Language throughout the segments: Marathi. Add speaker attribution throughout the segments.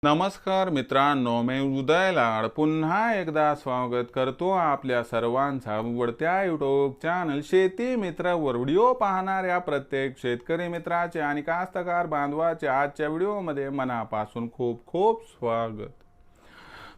Speaker 1: नमस्कार मित्रांनो, मी उदय लाड पुन्हा एकदा स्वागत करतो आपल्या सर्वांचा आवडत्या यूट्यूब चॅनल शेती मित्रावर व्हिडिओ पाहणाऱ्या प्रत्येक शेतकरी मित्राचे आणि कास्तकार बांधवाचे आजच्या व्हिडिओमध्ये मनापासून खूप खूप स्वागत।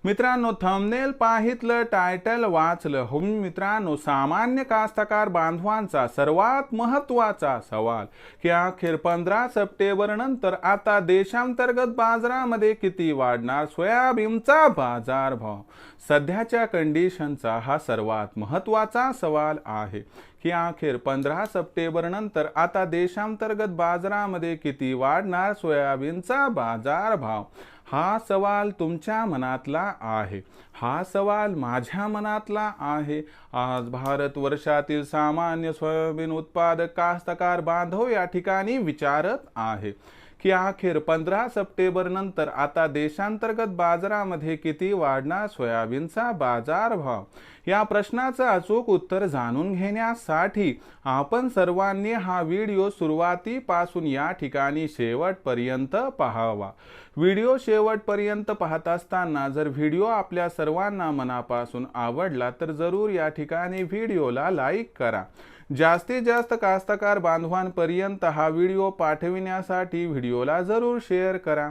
Speaker 1: मित्रांनो, थंबनेल पाहितलं, टायटल वाचलं हो मित्रांनो, सामान्य कास्तकार बांधवांचा सर्वात महत्त्वाचा सवाल की अखेर 15 सप्टेंबर नंतर आता देशांतर्गत बाजारामध्ये किती वाढणार सोयाबीनचा बाजारभाव। सध्याच्या कंडिशनचा हा सर्वात महत्त्वाचा सवाल आहे की अखेर 15 सप्टेंबर नंतर आता देशांतर्गत बाजारामध्ये किती वाढणार सोयाबीनचा बाजारभाव। हा सवाल तुमच्या मनातला आहे, हा सवाल माझ्या मनातला आहे। आज भारतवर्षातील सामान्य सोयाबीन उत्पादक कास्तकार बांधव या ठिकाणी विचारत आहे की अखेर 15 सप्टेंबर नंतर आता देशांतर्गत बाजारामध्ये किती वाढणार सोयाबीनचा बाजारभाव। या प्रश्नाचं अचूक उत्तर जाणून घेण्यासाठी आपण सर्वांनी हा व्हिडिओ सुरुवातीपासून या ठिकाणी शेवटपर्यंत पाहावा। व्हिडिओ शेवटपर्यंत पाहत असताना जर व्हिडिओ आपल्या सर्वांना मनापासून आवडला तर जरूर या ठिकाणी व्हिडिओला लाईक करा। जास्तीत जास्त कास्तकार बांधवांपर्यंत हा व्हिडिओ पाठविण्यासाठी व्हिडिओला जरूर शेअर करा।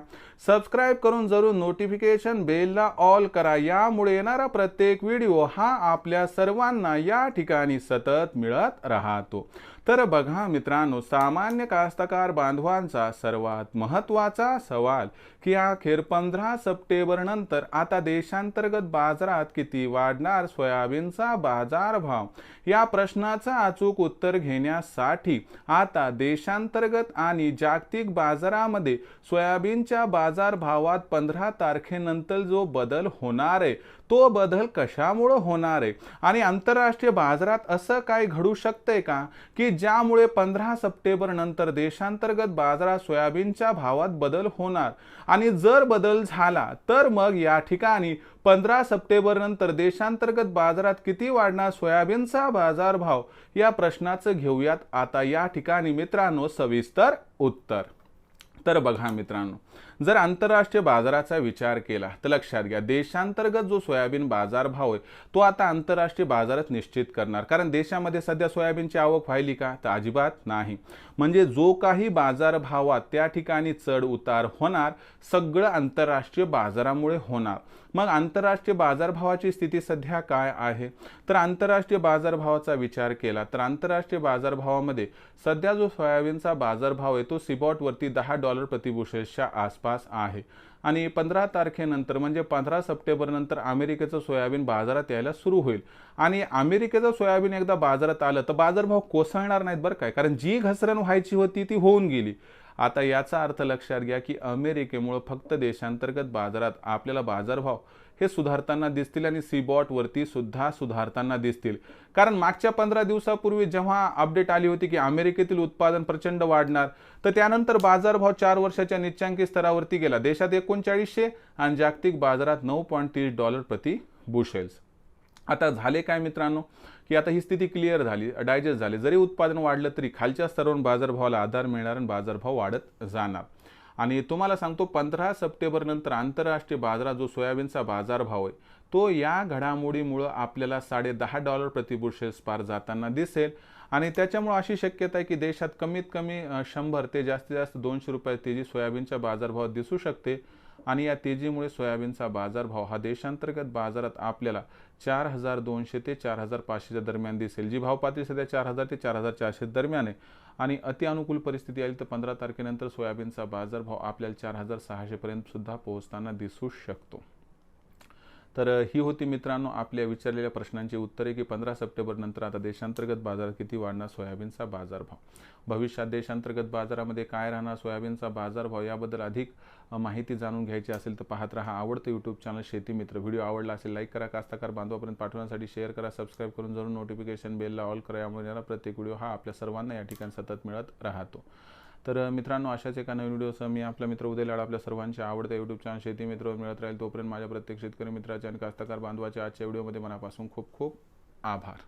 Speaker 1: सबस्क्राइब करून जरूर नोटिफिकेशन बेलला ऑल करा, यामुळे येणारा प्रत्येक व्हिडिओ हा आपल्या सर्वांना या ठिकाणी सतत मिळत राहतो। तर बघा मित्रांनो, सामान्य कास्तकार बांधवांचा सर्वात महत्त्वाचा सवाल की अखेर 15 सप्टेंबर नंतर आता देशांतर्गत बाजारात किती वाढणार सोयाबीनचा बाजारभाव। या प्रश्नाचं अचूक उत्तर घेण्यासाठी आता देशांतर्गत आणि जागतिक बाजारामध्ये सोयाबीनच्या बाजारभावात 15 तारखेनंतर जो बदल होणार आहे तो बदल कशामुळे होणार आहे आणि आंतरराष्ट्रीय बाजारात असं काय घडू शकते का की ज्यामुळे 15 सप्टेंबर नंतर देशांतर्गत बाजारात सोयाबीनच्या भावात बदल होणार आणि जर बदल झाला तर मग या ठिकाणी 15 सप्टेंबर नंतर देशांतर्गत बाजारात किती वाढणार सोयाबीनचा बाजारभाव। या प्रश्नाचं घेऊयात आता या ठिकाणी मित्रांनो सविस्तर उत्तर। तर बघा मित्रांनो, जर आंतरराष्ट्रीय बाजाराचा विचार केला तर लक्षात घ्या, देशांतर्गत जो सोयाबीन बाजारभाव आहे तो आता आंतरराष्ट्रीय बाजारात निश्चित करणार। कारण देशामध्ये सध्या सोयाबीनची आवक व्हायली का तर अजिबात नाही। म्हणजे जो काही बाजारभावात त्या ठिकाणी चढ उतार होणार सगळं आंतरराष्ट्रीय बाजारामुळे होणार। मग आंतरराष्ट्रीय बाजारभावाची स्थिती सध्या काय आहे तर आंतरराष्ट्रीय बाजारभावाचा विचार केला तर आंतरराष्ट्रीय बाजारभावामध्ये सध्या जो सोयाबीनचा बाजारभाव आहे तो सिबॉट वरती $10 प्रति बुशेलच्या आसपास आहे आणि 15 तारखेनंतर म्हणजे 15 सप्टेंबर नंतर अमेरिकेचं सोयाबीन बाजारात यायला सुरू होईल आणि अमेरिकेचं सोयाबीन एकदा बाजारात आलं तर बाजारभाव कोसळणार नाहीत बरं काय, कारण जी घसरण व्हायची होती ती होऊन गेली। आता याचा अर्थ लक्षात घ्या की अमेरिकेमुळे फक्त देशांतर्गत बाजारात आपल्याला बाजारभाव हे सुधारताना दिसतील आणि सीबॉट वरती सुद्धा सुधारताना दिसतील। कारण मागच्या 15 दिवसापूर्वी जेव्हा अपडेट आली होती की अमेरिकेतील उत्पादन प्रचंड वाढणार तर त्यानंतर बाजारभाव 4 वर्षाच्या निच्चांकी स्तरावरती गेला, देशात 3900 आणि जागतिक बाजारात $9.30 प्रति बुशेल्स। आता झाले काय मित्रांनो की आता ही स्थिती क्लिअर झाली, डायजेस्ट झाली। जरी उत्पादन वाढलं तरी खालच्या स्तरावरून बाजारभावाला आधार मिळणार आणि बाजारभाव वाढत जाणार। आणि तुम्हाला सांगतो 15 सप्टेंबर नंतर आंतरराष्ट्रीय बाजारात जो सोयाबीनचा बाजारभाव आहे तो या घडामोडीमुळे आपल्याला $10.5 प्रति बुशेल्स पार जाताना दिसेल आणि त्याच्यामुळे अशी शक्यता आहे की देशात कमीत कमी 100 ते जास्तीत जास्त $200 तेजी सोयाबीनच्या बाजारभावात दिसू शकते आणि या तेजीमुळे सोयाबीनचा बाजारभाव हा देशांतर्गत बाजारात आपल्याला 4200 ते 4500 दरम्यान दिसेल। जी भाव पातळी सध्या 4000 ते 4400 दरम्यान आहे आणि अति अनुकूल परिस्थिती आली तर 15 तारखेनंतर सोयाबीनचा बाजारभाव आपल्याला 4600 पर्यंत सुद्धा पोहोचताना दिसू शकतो। तर ही होती मित्रांनो आपल्या विचारलेल्या प्रश्नांची उत्तरे की 15 सप्टेंबर नंतर आता देशांतर्गत बाजारात किती वाढणार सोयाबीनचा बाजारभाव। भविष्यात देशांतर्गत बाजारामध्ये काय राहणार सोयाबीनचा बाजारभाव याबद्दल अधिक माहिती जाणून घ्यायची असेल तर पाहत रहा आवडतं यूट्यूब चॅनल शेती मित्र। व्हिडिओ आवडला असेल लाईक करा, कास्तकार बांधवापर्यंत पाठवण्यासाठी शेअर करा, सबस्क्राइब करून जरूर नोटिफिकेशन बेलला ऑल करा, यामुळे प्रत्येक व्हिडिओ हा आपल्या सर्वांना या ठिकाणी सतत मिळत राहतो। तर मित्रांनो, अशाच एका नवीन व्हिडिओसह मी आपला मित्र उदय लाड आपल्या सर्वांच्या आवडत्या यूट्यूब चॅनल शेती मित्रवर मिळत राहील। तोपर्यंत माझ्या प्रत्येक शेतकरी मित्राच्या आणि कास्तकार बांधवाच्या आजच्या व्हिडिओमध्ये मनापासून खूप खूप आभार।